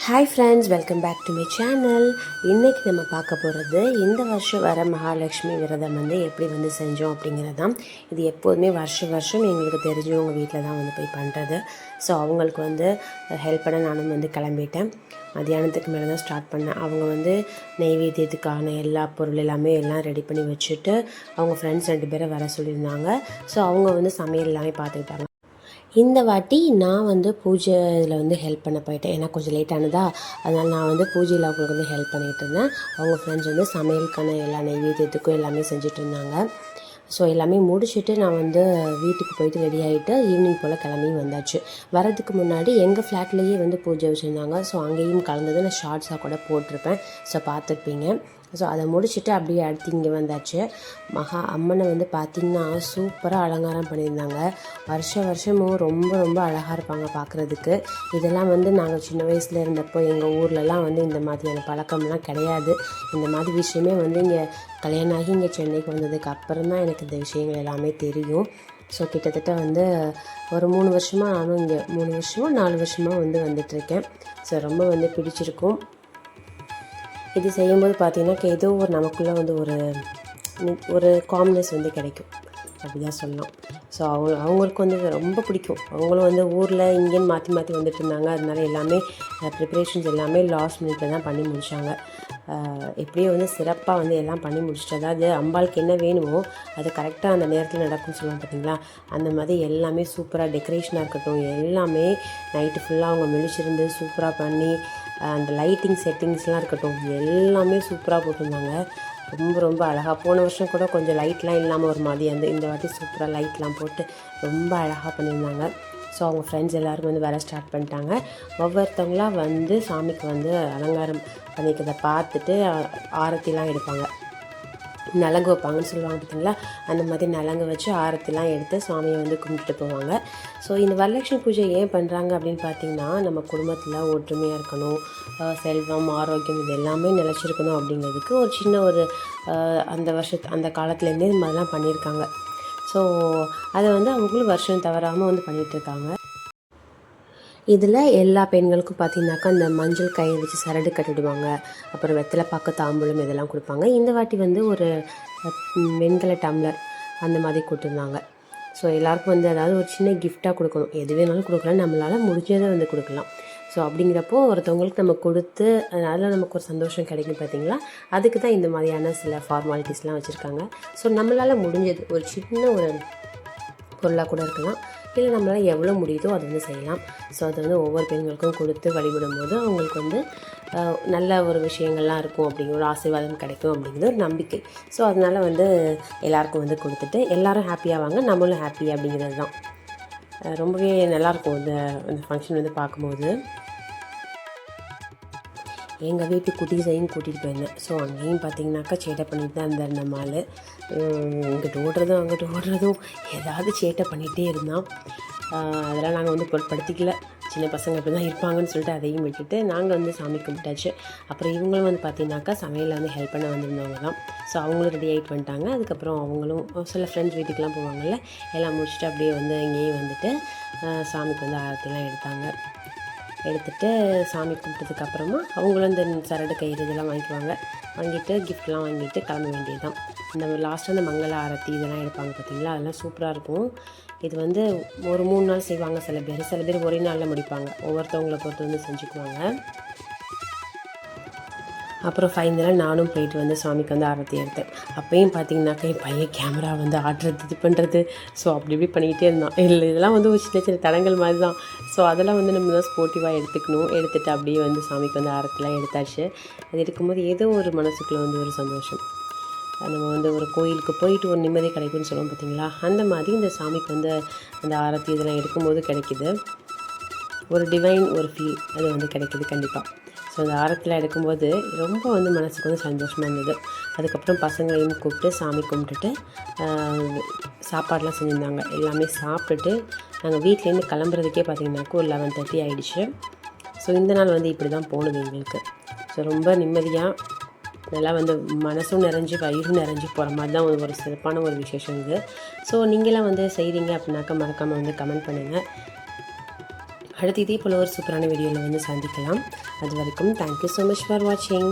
Hi friends, welcome back to my channel. இன்றைக்கி நம்ம பார்க்க போகிறது இந்த வருஷம் வர மகாலட்சுமி விரதம் எப்படி செஞ்சோம் அப்படிங்கிறது தான். இது எப்போதுமே வருஷம் எங்களுக்கு தெரிஞ்சவங்க வீட்டில் தான் போய் பண்ணுறது. ஸோ அவங்களுக்கு ஹெல்ப் பண்ண நானும் கிளம்பிட்டேன். மத்தியானத்துக்கு மேலே தான் ஸ்டார்ட் பண்ணேன். அவங்க நெய்வேத்தியத்துக்கான எல்லா பொருள் எல்லாம் ரெடி பண்ணி வச்சுட்டு அவங்க ஃப்ரெண்ட்ஸ் 2 பேரை வர சொல்லியிருந்தாங்க. ஸோ அவங்க சமையல் எல்லாமே பார்த்துக்கிட்டாங்க. இந்த வாட்டி நான் பூஜை இதில் ஹெல்ப் பண்ண போயிட்டேன். ஏன்னா கொஞ்சம் லேட்டானதா, அதனால் நான் பூஜையில் அவங்களுக்கு ஹெல்ப் பண்ணிகிட்டு இருந்தேன். அவங்க ஃப்ரெண்ட்ஸ் சமையலுக்கான எல்லா நெய்வேத்தியத்துக்கும் எல்லாமே செஞ்சுட்டு இருந்தாங்க. ஸோ எல்லாமே முடிச்சுட்டு நான் வீட்டுக்கு போயிட்டு ரெடி ஆகிட்டு ஈவினிங் போல் கிளம்பி வந்தாச்சு. வரதுக்கு முன்னாடி எங்கள் ஃப்ளாட்லேயே பூஜை வச்சுருந்தாங்க. ஸோ அங்கேயும் கலந்தது நான் ஷார்ட்ஸாக கூட போட்டிருப்பேன். ஸோ பார்த்துருப்பீங்க. ஸோ அதை முடிச்சுட்டு அப்படியே அடுத்து இங்கே வந்தாச்சு. அம்மனை பார்த்திங்கன்னா சூப்பராக அலங்காரம் பண்ணியிருந்தாங்க. வருஷமும் ரொம்ப ரொம்ப அழகாக இருப்பாங்க பார்க்குறதுக்கு. இதெல்லாம் நாங்கள் சின்ன வயசில் இருந்தப்போ எங்கள் ஊர்லலாம் இந்த மாதிரியான பழக்கம்லாம் கிடையாது. இந்த மாதிரி விஷயமே இங்கே கல்யாணம் ஆகி இங்கே சென்னைக்கு வந்ததுக்கு அப்புறம் தான் எனக்கு இந்த விஷயங்கள் எல்லாமே தெரியும். ஸோ கிட்டத்தட்ட ஒரு 3 வருஷமாக நானும் இங்கே 3 வருஷமாக 4 வருஷமாக வந்துட்டுருக்கேன். ஸோ ரொம்ப பிடிச்சிருக்கும். இது செய்யும்போது பார்த்திங்கன்னா ஏதோ ஒரு நமக்குள்ளே ஒரு காம்னஸ் கிடைக்கும், அப்படி தான் சொல்லலாம். ஸோ அவங்களுக்கு ரொம்ப பிடிக்கும். அவங்களும் ஊரில் இங்கேன்னு மாற்றி வந்துட்டு இருந்தாங்க. அதனால எல்லாமே ப்ரிப்ரேஷன்ஸ் எல்லாமே லாஸ்ட் மினிட்டில் தான் பண்ணி முடித்தாங்க. எப்படியோ சிறப்பாக எல்லாம் பண்ணி முடிச்சுட்டு, அதாவது அம்பாளுக்கு என்ன வேணுமோ அது கரெக்டாக அந்த நேரத்தில் நடக்கும்னு சொல்லுவாங்க பார்த்தீங்களா, அந்த மாதிரி எல்லாமே சூப்பராக டெக்கரேஷனாக இருக்கட்டும், எல்லாமே நைட்டு ஃபுல்லாக அவங்க மெழிச்சிருந்து சூப்பராக பண்ணி, அந்த லைட்டிங் செட்டிங்ஸ்லாம் இருக்கட்டும், எல்லாமே சூப்பராக போட்டிருந்தாங்க. ரொம்ப அழகாக. போன வருஷம் கூட கொஞ்சம் லைட்லாம் இல்லாமல் ஒரு மாதிரி இந்த வாட்டி சூப்பராக லைட்லாம் போட்டு ரொம்ப அழகாக பண்ணியிருந்தாங்க. ஸோ அவங்க ஃப்ரெண்ட்ஸ் எல்லோரும் வர ஸ்டார்ட் பண்ணிட்டாங்க. ஒவ்வொருத்தவங்களாம் சாமிக்கு அலங்காரம் பண்ணிக்கிறத பார்த்துட்டு ஆரத்திலாம் எடுப்பாங்க. நலங்கு வைப்பாங்கன்னு சொல்லுவாங்க பார்த்தீங்களா, அந்த மாதிரி நலங்கு வச்சு ஆரத்திலாம் எடுத்து சுவாமியை கும்பிட்டுட்டு போவாங்க. ஸோ இந்த வரலட்சுமி பூஜை ஏன் பண்ணுறாங்க அப்படின்னு பார்த்திங்கன்னா, நம்ம குடும்பத்தில் ஒற்றுமையாக இருக்கணும், செல்வம் ஆரோக்கியம் இது எல்லாமே நிலச்சிருக்கணும் அப்படிங்கிறதுக்கு ஒரு சின்ன அந்த காலத்துலேருந்தே இது மாதிரிலாம் பண்ணியிருக்காங்க. ஸோ அதை அவங்களும் வருஷம் தவறாமல் பண்ணிகிட்ருக்காங்க. இதில் எல்லா பெண்களுக்கும் பார்த்திங்கனாக்கா இந்த மஞ்சள் கயிறு வச்சு சரடு கட்டிடுவாங்க. அப்புறம் வெத்தலை பாக்கு, தாம்பூலம் இதெல்லாம் கொடுப்பாங்க. இந்த வாட்டி ஒரு வெண்கல டம்ளர் அந்த மாதிரி கொடுத்துருந்தாங்க. ஸோ எல்லாேருக்கும் அதாவது ஒரு சின்ன கிஃப்டாக கொடுக்கணும். எது வேணாலும் கொடுக்கலாம், நம்மளால் முடிஞ்சதை கொடுக்கலாம். ஸோ அப்படிங்கிறப்போ ஒருத்தவங்களுக்கு நம்ம கொடுத்து அதில் நமக்கு ஒரு சந்தோஷம் கிடைக்கும் பார்த்திங்களா, அதுக்கு தான் இந்த மாதிரியான சில ஃபார்மாலிட்டிஸ்லாம் வச்சுருக்காங்க. ஸோ நம்மளால் முடிஞ்சது ஒரு சின்ன ஒரு பொருளாக கூட இருக்கலாம், இல்லை நம்மளால் எவ்வளோ முடியுதோ அது செய்யலாம். ஸோ அது ஒவ்வொரு பெண்களுக்கும் கொடுத்து வழிபடும் போது அவங்களுக்கு நல்ல ஒரு விஷயங்கள்லாம் இருக்கும், அப்படிங்கிற ஒரு ஆசீர்வாதம் கிடைக்கும் அப்படிங்கிறது ஒரு நம்பிக்கை. ஸோ அதனால் எல்லாேருக்கும் கொடுத்துட்டு எல்லோரும் ஹாப்பியாவாங்க, நம்மளும் ஹாப்பி அப்படிங்கிறது தான். ரொம்பவே நல்லாயிருக்கும் இந்த ஃபங்க்ஷன் பார்க்கும்போது. எங்கள் வீட்டு குட்டீஸையும் கூட்டிகிட்டு போயிருந்தேன். ஸோ அங்கேயும் பார்த்திங்கனாக்கா சேட்டை பண்ணிட்டு தான் இருந்தார் நம்ம ஆள். இங்கிட்டு ஓடுறதும் அங்கிட்டு ஓடுறதும் ஏதாவது சேட்டை பண்ணிகிட்டே இருந்தான். அதெல்லாம் நாங்கள் பொருட்படுத்திக்கல, சின்ன பசங்க இப்படி தான் இருப்பாங்கன்னு சொல்லிட்டு அதையும் விட்டுட்டு நாங்கள் சாமி கும்பிட்டாச்சு. அப்புறம் இவங்களும் பார்த்திங்கனாக்கா சமையலில் ஹெல்ப் பண்ண வந்திருந்தவங்க தான். ஸோ அவங்களும் ரெடி ஆகிட்டு வந்துட்டாங்க. அதுக்கப்புறம் அவங்களும் சில ஃப்ரெண்ட்ஸ் வீட்டுக்கெலாம் போவாங்கள்ல, எல்லாம் முடிச்சுட்டு அப்படியே இங்கேயே சாமிக்கு ஆரத்திலாம் எடுத்துகிட்டு சாமி கும்பிட்டதுக்கப்புறமா அவங்களும் இந்த சரடு கயிறு இதெல்லாம் வாங்கிட்டு கிஃப்ட்லாம் வாங்கிட்டு கிளம்ப வேண்டியது தான். இந்த லாஸ்ட்டாக அந்த மங்கள ஆரத்தி இதெல்லாம் எடுப்பாங்க பார்த்திங்களா, அதெல்லாம் சூப்பராக இருக்கும். இது ஒரு 3 நாள் செய்வாங்க. சில பேர் ஒரே நாளில் முடிப்பாங்க. ஒவ்வொருத்தவங்களை பொறுத்து செஞ்சுக்குவாங்க. அப்புறம் ஃபைனலாக நானும் போயிட்டு சாமிக்கு ஆரத்தி எடுத்தேன். அப்போயும் பார்த்திங்கனாக்கா என் பையன் கேமரா ஆடுறது இது பண்ணுறது, ஸோ அப்படி இப்படி பண்ணிக்கிட்டே இருந்தான். இதெல்லாம் ஒரு சின்ன தடங்கள் மாதிரி தான். ஸோ அதெல்லாம் நம்ம தான் ஸ்போர்ட்டிவாக எடுத்துகிட்டு அப்படியே சாமிக்கு ஆரத்திலாம் எடுத்தாச்சு. அது எடுக்கும்போது ஏதோ ஒரு மனசுக்குள்ளே ஒரு சந்தோஷம். நம்ம ஒரு கோயிலுக்கு போயிட்டு ஒரு நிம்மதி கிடைக்கும்னு சொல்லுவோம் பார்த்திங்களா, அந்த மாதிரி இந்த சாமிக்கு அந்த ஆரத்தி இதெல்லாம் எடுக்கும்போது கிடைக்கிது ஒரு டிவைன் ஒரு ஃபீல், அது கிடைக்கிது கண்டிப்பாக. ஸோ அந்த ஆரத்தில் எடுக்கும்போது ரொம்ப மனசுக்கு சந்தோஷமாக இருந்தது. அதுக்கப்புறம் பசங்களையும் கூப்பிட்டு சாமி கும்பிட்டுட்டு சாப்பாடெலாம் செஞ்சுருந்தாங்க. எல்லாமே சாப்பிட்டுட்டு நாங்கள் வீட்டிலேருந்து கிளம்புறதுக்கே பார்த்திங்கனாக்கா ஒரு 11:30 ஆகிடுச்சு. ஸோ இந்த நாள் இப்படி தான் போனது எங்களுக்கு. ஸோ ரொம்ப நிம்மதியாக நல்லா மனசும் நிறைஞ்சு வயிறும் நிறைஞ்சு போகிற மாதிரி தான் ஒரு சிறப்பான ஒரு விசேஷம் இது. ஸோ நீங்களாம் செய்கிறீங்க அப்படின்னாக்கா மறக்காமல் கமெண்ட் பண்ணுங்கள். அடுத்து இதே போல் ஒரு சூப்பரான வீடியோவில் வந்து சந்திக்கலாம். அது வரைக்கும் தேங்க்யூ ஸோ மச் ஃபார் வாட்சிங்.